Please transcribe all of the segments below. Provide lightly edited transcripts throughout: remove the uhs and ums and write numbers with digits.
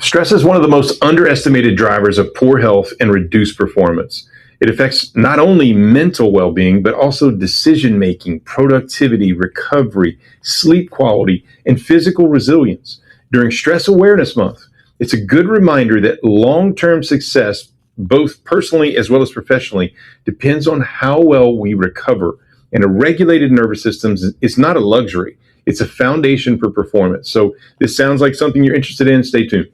Stress is one of the most underestimated drivers of poor health and reduced performance. It affects not only mental well-being, but also decision-making, productivity, recovery, sleep quality, and physical resilience. During Stress Awareness Month, it's a good reminder that long-term success, both personally as well as professionally, depends on how well we recover. And a regulated nervous system is not a luxury. It's a foundation for performance. So this sounds like something you're interested in. Stay tuned.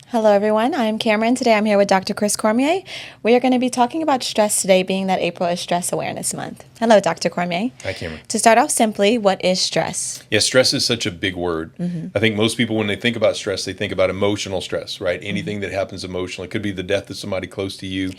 Hello, everyone. I'm Cameron. Today I'm here with Dr. Chris Cormier. We are going to be talking about stress today, being that April is Stress Awareness Month. Hello, Dr. Cormier. Hi, Cameron. To start off simply, what is stress? Yeah, stress is such a big word. I think most people, when they think about stress, they think about emotional stress, right? Anything that happens emotionally. It could be the death of somebody close to you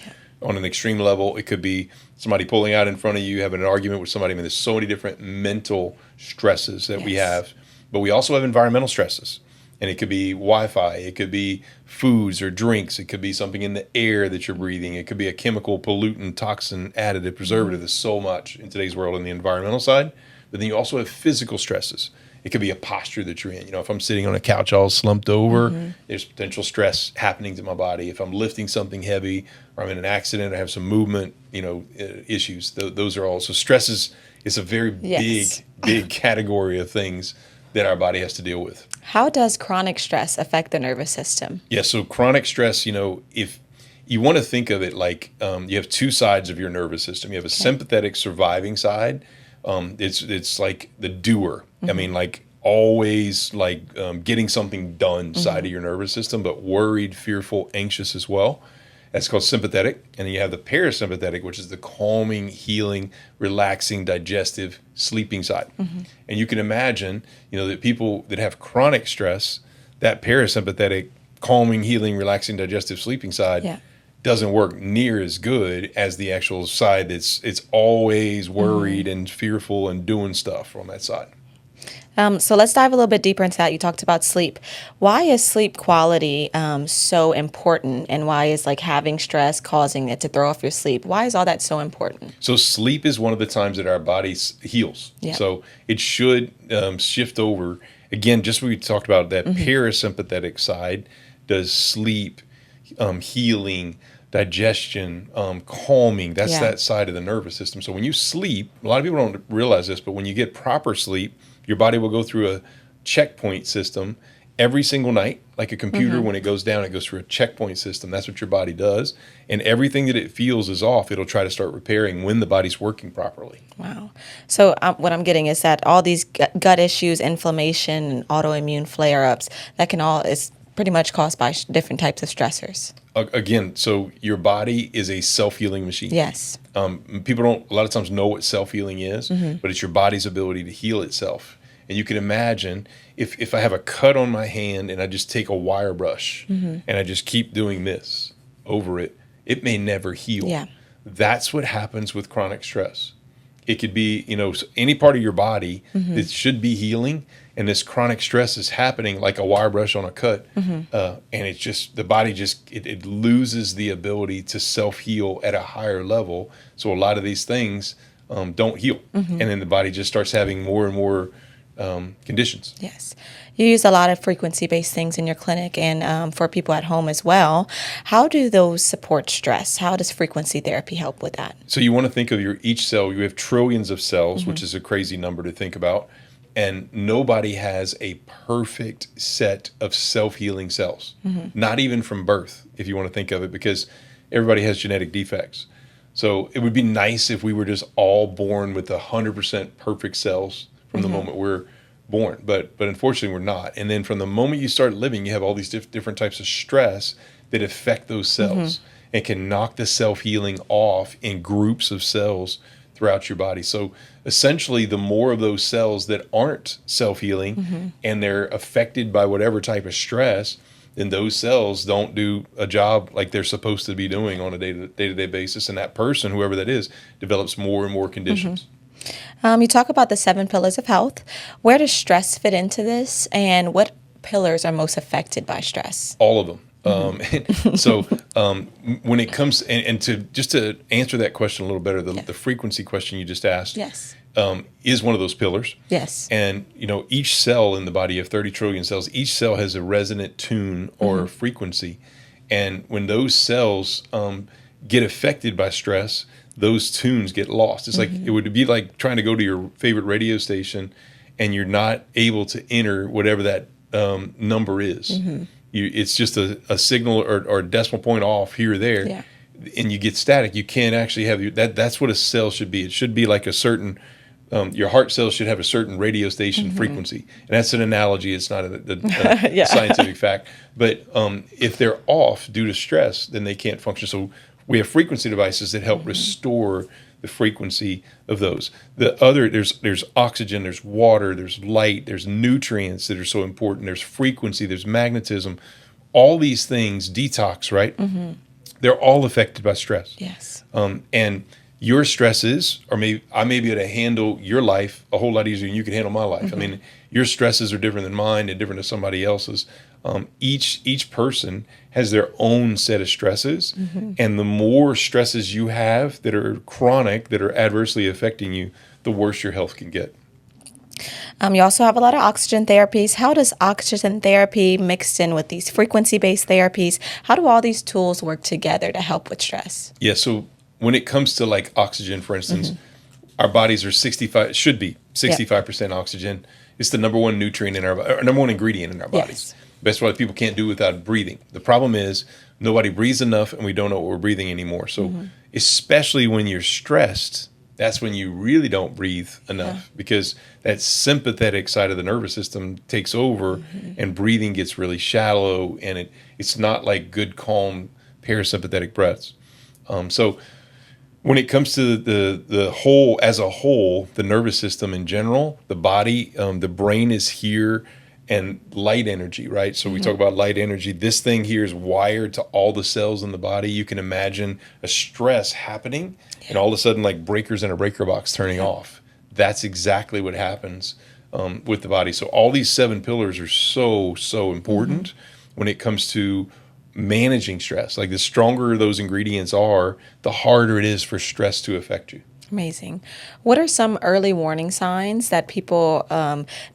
on an extreme level. It could be somebody pulling out in front of you, having an argument with somebody. I mean, there's so many different mental stresses that we have. But we also have environmental stresses. And it could be Wi-Fi, it could be foods or drinks, it could be something in the air that you're breathing, it could be a chemical pollutant, toxin, additive, preservative. There's so much in today's world on the environmental side. But then you also have physical stresses. It could be a posture that you're in. You know, if I'm sitting on a couch all slumped over, there's potential stress happening to my body. If I'm lifting something heavy or I'm in an accident, I have some movement, issues. Those are all. So stress is a very big category of things that our body has to deal with. How does chronic stress affect the nervous system? Yeah, so chronic stress, if you want to think of it like you have two sides of your nervous system. You have a sympathetic surviving side. It's like the doer. I mean, like always getting something done side of your nervous system, but worried, fearful, anxious as well. That's called sympathetic. And then you have the parasympathetic, which is the calming, healing, relaxing, digestive, sleeping side. And you can imagine, that people that have chronic stress, that parasympathetic, calming, healing, relaxing, digestive, sleeping side doesn't work near as good as the actual side it's always worried and fearful and doing stuff on that side. So let's dive a little bit deeper into that. You talked about sleep. Why is sleep quality so important, and why is having stress causing it to throw off your sleep? Why is all that so important? So sleep is one of the times that our body heals. So it should shift over. Again, just what we talked about, that parasympathetic side does sleep, healing, digestion, calming. That's that side of the nervous system. So when you sleep, a lot of people don't realize this, but when you get proper sleep, your body will go through a checkpoint system every single night, like a computer. When it goes down, it goes through a checkpoint system. That's what your body does. And everything that it feels is off, it'll try to start repairing when the body's working properly. Wow. So what I'm getting is that all these gut issues, inflammation, and autoimmune flare-ups, that can all is pretty much caused by different types of stressors. Again, so your body is a self-healing machine. Yes. People don't a lot of times know what self-healing is, but it's your body's ability to heal itself. And you can imagine if I have a cut on my hand and I just take a wire brush and I just keep doing this over it, it may never heal. Yeah. That's what happens with chronic stress. It could be, any part of your body that should be healing, and this chronic stress is happening like a wire brush on a cut, and it's just, the body it loses the ability to self-heal at a higher level. So a lot of these things don't heal, and then the body just starts having more and more conditions. Yes. You use a lot of frequency-based things in your clinic and for people at home as well. How do those support stress? How does frequency therapy help with that? So you want to think of each cell. You have trillions of cells, which is a crazy number to think about. And nobody has a perfect set of self-healing cells, not even from birth, if you want to think of it, because everybody has genetic defects. So it would be nice if we were just all born with 100% perfect cells from the moment we're born. But unfortunately, we're not. And then from the moment you start living, you have all these different types of stress that affect those cells and can knock the self-healing off in groups of cells throughout your body. So essentially, the more of those cells that aren't self-healing and they're affected by whatever type of stress, then those cells don't do a job like they're supposed to be doing on a day-to-day basis. And that person, whoever that is, develops more and more conditions. You talk about the 7 pillars of health. Where does stress fit into this, and what pillars are most affected by stress? All of them. So when it comes, and to answer that question a little better, the frequency question you just asked, is one of those pillars. Yes. And, each cell in the body, you have 30 trillion cells. Each cell has a resonant tune or frequency. And when those cells get affected by stress, those tunes get lost. It's like, it would be like trying to go to your favorite radio station and you're not able to enter whatever that number is. It's just a signal or a decimal point off here or there. Yeah. And you get static. You can't actually have that's what a cell should be. It should be like a certain, your heart cells should have a certain radio station frequency. And that's an analogy. It's not a scientific fact. But if they're off due to stress, then they can't function. So we have frequency devices that help restore the frequency of those. There's oxygen, there's water, there's light, there's nutrients that are so important. There's frequency, there's magnetism. All these things, detox, right? They're all affected by stress. Yes. And your stresses, or I may be able to handle your life a whole lot easier than you can handle my life. I mean, your stresses are different than mine and different than somebody else's. Each person has their own set of stresses, and the more stresses you have that are chronic, that are adversely affecting you, the worse your health can get. You also have a lot of oxygen therapies. How does oxygen therapy mixed in with these frequency-based therapies, how do all these tools work together to help with stress? Yeah, so when it comes to like oxygen, for instance, our bodies are 65% oxygen. It's the number one nutrient in our number one ingredient in our bodies. Yes. That's why people can't do without breathing. The problem is nobody breathes enough and we don't know what we're breathing anymore. So especially when you're stressed, that's when you really don't breathe enough because that sympathetic side of the nervous system takes over and breathing gets really shallow and it's not like good, calm parasympathetic breaths. So when it comes to the whole, as a whole, the nervous system in general, the body, the brain is here and light energy, right? So we talk about light energy. This thing here is wired to all the cells in the body. You can imagine a stress happening and all of a sudden like breakers in a breaker box turning off. That's exactly what happens with the body. So all these 7 pillars are so important when it comes to managing stress. Like the stronger those ingredients are, the harder it is for stress to affect you. Amazing. What are some early warning signs that people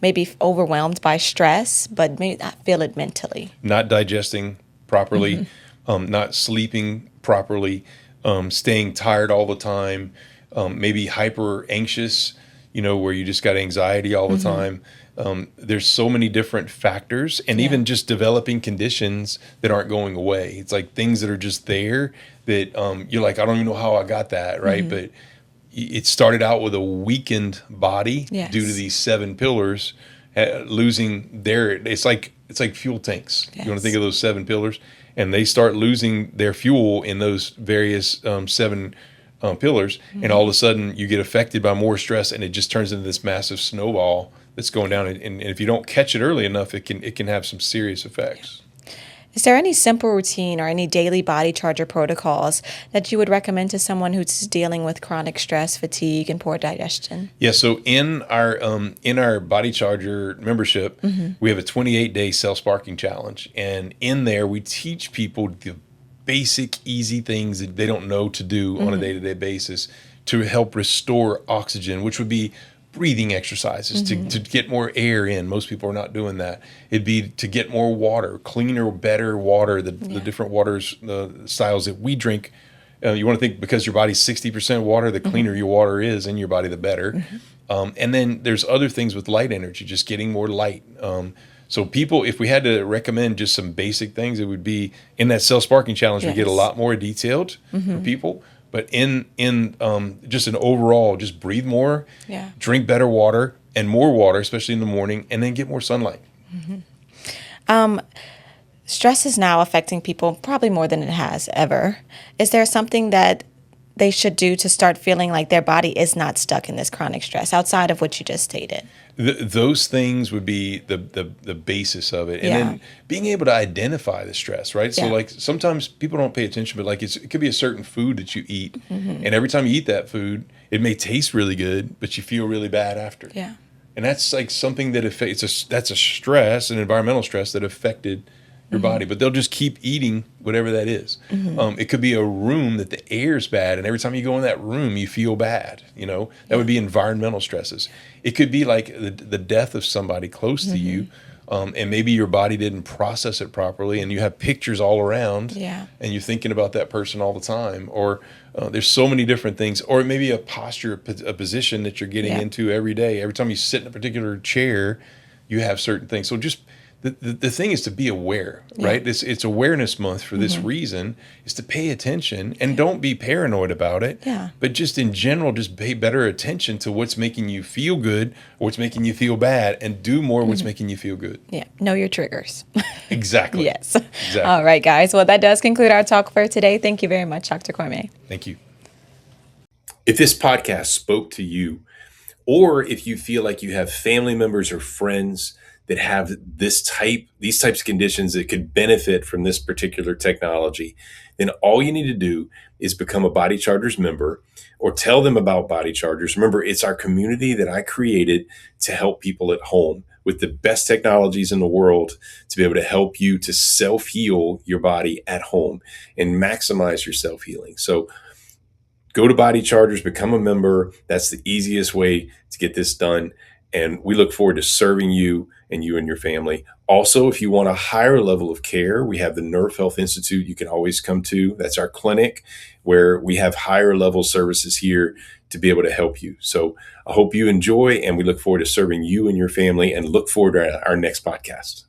may be overwhelmed by stress, but may not feel it mentally? Not digesting properly, not sleeping properly, staying tired all the time, maybe hyper anxious, where you just got anxiety all the time. There's so many different factors and even just developing conditions that aren't going away. It's like things that are just there that you're like, I don't even know how I got that, right? But it started out with a weakened body due to these 7 pillars losing it's like fuel tanks. You want to think of those 7 pillars, and they start losing their fuel in those various 7 pillars, and all of a sudden you get affected by more stress, and it just turns into this massive snowball that's going down. And if you don't catch it early enough, it can have some serious effects. Is there any simple routine or any daily Bodycharger protocols that you would recommend to someone who's dealing with chronic stress, fatigue, and poor digestion? Yeah, so in our Bodycharger membership, we have a 28-day self-sparking challenge. And in there, we teach people the basic, easy things that they don't know to do on a day-to-day basis to help restore oxygen, which would be breathing exercises to get more air in. Most people are not doing that. It'd be to get more water, cleaner, better water, the different waters, the styles that we drink. You want to think because your body's 60% water, the cleaner your water is in your body, the better. And then there's other things with light energy, just getting more light. So people, if we had to recommend just some basic things, it would be in that self-sparking challenge, we get a lot more detailed for people. But in just an overall, just breathe more, drink better water and more water, especially in the morning, and then get more sunlight. Stress is now affecting people probably more than it has ever. Is there something that they should do to start feeling like their body is not stuck in this chronic stress outside of what you just stated? Those things would be the basis of it. And then being able to identify the stress, right? So like sometimes people don't pay attention, but like it could be a certain food that you eat. And every time you eat that food, it may taste really good, but you feel really bad after. And that's like something that that's a stress, an environmental stress that affected your body, but they'll just keep eating whatever that is. It could be a room that the air's bad, and every time you go in that room, you feel bad. That would be environmental stresses. It could be like the death of somebody close to you, and maybe your body didn't process it properly, and you have pictures all around, and you're thinking about that person all the time. Or there's so many different things. Or maybe a posture, a position that you're getting into every day. Every time you sit in a particular chair, you have certain things. So just the thing is to be aware, right? It's Awareness Month for this reason, is to pay attention and don't be paranoid about it. But just in general, just pay better attention to what's making you feel good or what's making you feel bad, and do more what's making you feel good. Know your triggers. Exactly. Yes. Exactly. All right, guys. Well, that does conclude our talk for today. Thank you very much, Dr. Kwame. Thank you. If this podcast spoke to you, or if you feel like you have family members or friends that have these types of conditions that could benefit from this particular technology, then all you need to do is become a Bodychargers member or tell them about Bodychargers. Remember, it's our community that I created to help people at home with the best technologies in the world to be able to help you to self-heal your body at home and maximize your self-healing. So go to Bodychargers, become a member. That's the easiest way to get this done. And we look forward to serving you and your family. Also, if you want a higher level of care, we have the NerveHealth Institute you can always come to. That's our clinic where we have higher level services here to be able to help you. So I hope you enjoy, and we look forward to serving you and your family, and look forward to our next podcast.